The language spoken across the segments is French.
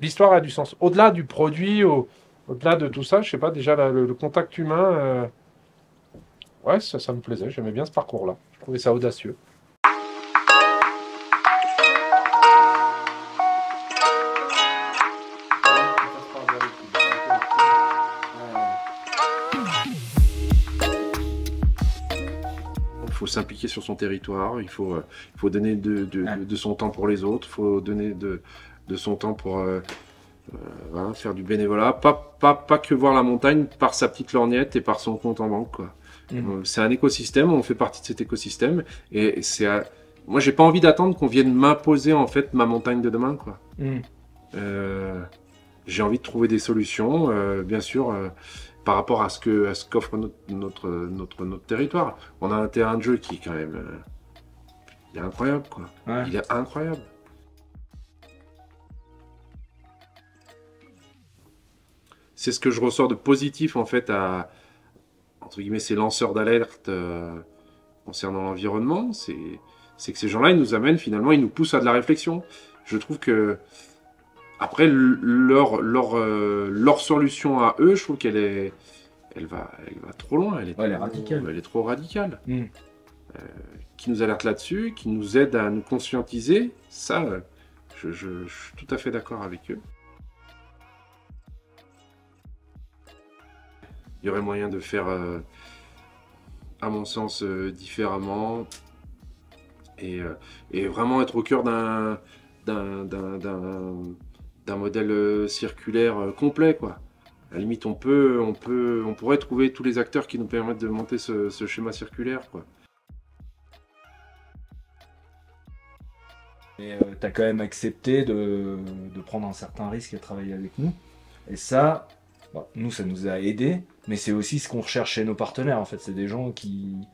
L'histoire a du sens. Au-delà du produit, au-delà de tout ça, je sais pas, déjà le contact humain, ouais, ça me plaisait. J'aimais bien ce parcours-là. Je trouvais ça audacieux. Il faut s'impliquer sur son territoire, il faut donner de son temps pour les autres, il faut donner de son temps pour voilà, faire du bénévolat, pas que voir la montagne par sa petite lorgnette et par son compte en banque, quoi. C'est un écosystème, on fait partie de cet écosystème, et moi j'ai pas envie d'attendre qu'on vienne m'imposer en fait ma montagne de demain, quoi. J'ai envie de trouver des solutions, bien sûr, par rapport à ce qu'offre notre territoire. On a un terrain de jeu qui est quand même, il est incroyable, quoi. Ouais. Il est incroyable. C'est ce que je ressors de positif en fait à entre guillemets ces lanceurs d'alerte concernant l'environnement, c'est que ces gens-là ils nous amènent finalement, ils nous poussent à de la réflexion. Je trouve que après, leur solution à eux, je trouve elle va trop loin. Elle est radicale. Elle est trop radicale. Qui nous alerte là-dessus, qui nous aide à nous conscientiser, ça, je suis tout à fait d'accord avec eux. Il y aurait moyen de faire, à mon sens, différemment et vraiment être au cœur d'un modèle circulaire complet, quoi. À la limite, on pourrait trouver tous les acteurs qui nous permettent de monter ce schéma circulaire, quoi. Et tu as quand même accepté de prendre un certain risque à travailler avec nous. Et ça, bon, nous, ça nous a aidés, mais c'est aussi ce qu'on recherche chez nos partenaires, en fait. C'est des gens qui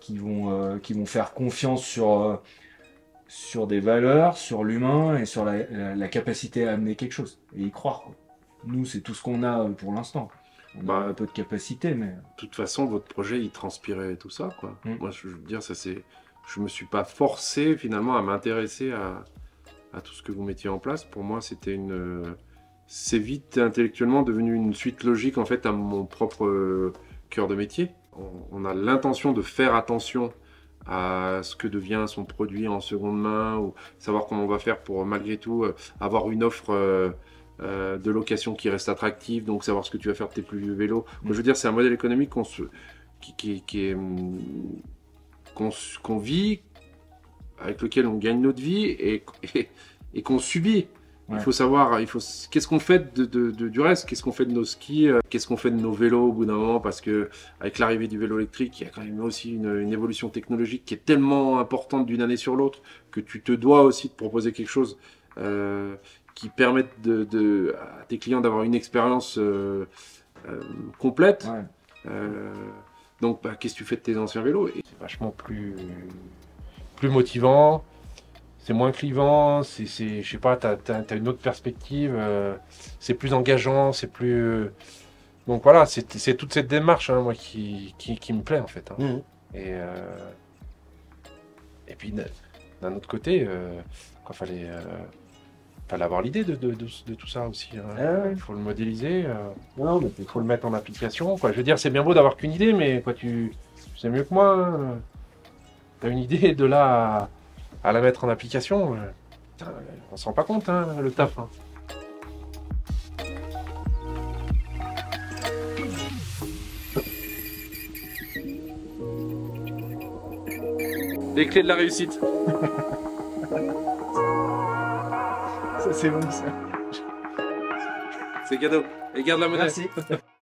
vont faire confiance sur des valeurs, sur l'humain et sur la capacité à amener quelque chose et y croire, quoi. Nous, c'est tout ce qu'on a pour l'instant. On a un peu de capacité, mais... De toute façon, votre projet, il transpirait tout ça, quoi. Moi, je veux dire, je me suis pas forcé, finalement, à m'intéresser à tout ce que vous mettiez en place. Pour moi, c'est vite, intellectuellement, devenu une suite logique, en fait, à mon propre cœur de métier. On a l'intention de faire attention à ce que devient son produit en seconde main, ou savoir comment on va faire pour, malgré tout, avoir une offre de location qui reste attractive, donc savoir ce que tu vas faire de tes plus vieux vélos. Je veux dire, c'est un modèle économique qu'on vit, avec lequel on gagne notre vie et qu'on subit. Ouais. Il faut savoir, qu'est-ce qu'on fait du reste, qu'est-ce qu'on fait de nos skis, qu'est-ce qu'on fait de nos vélos au bout d'un moment, parce que avec l'arrivée du vélo électrique, il y a quand même aussi une évolution technologique qui est tellement importante d'une année sur l'autre que tu te dois aussi de proposer quelque chose qui permette à tes clients d'avoir une expérience complète. Ouais. Donc, qu'est-ce que tu fais de tes anciens vélos? C'est vachement plus motivant. C'est moins clivant, je sais pas, t'as une autre perspective, c'est plus engageant, c'est plus... Donc voilà, c'est toute cette démarche, hein, moi, qui me plaît, en fait. Hein. Et puis, d'un autre côté, il fallait avoir l'idée de tout ça aussi. Hein. Il faut le modéliser, il faut le mettre en application. Quoi. Je veux dire, c'est bien beau d'avoir qu'une idée, mais quoi, tu sais mieux que moi. Hein. T'as une idée de là à la mettre en application, on se rend pas compte, hein, le taf. Hein. Les clés de la réussite. Ça c'est bon ça. C'est cadeau. Et garde la monnaie. Merci.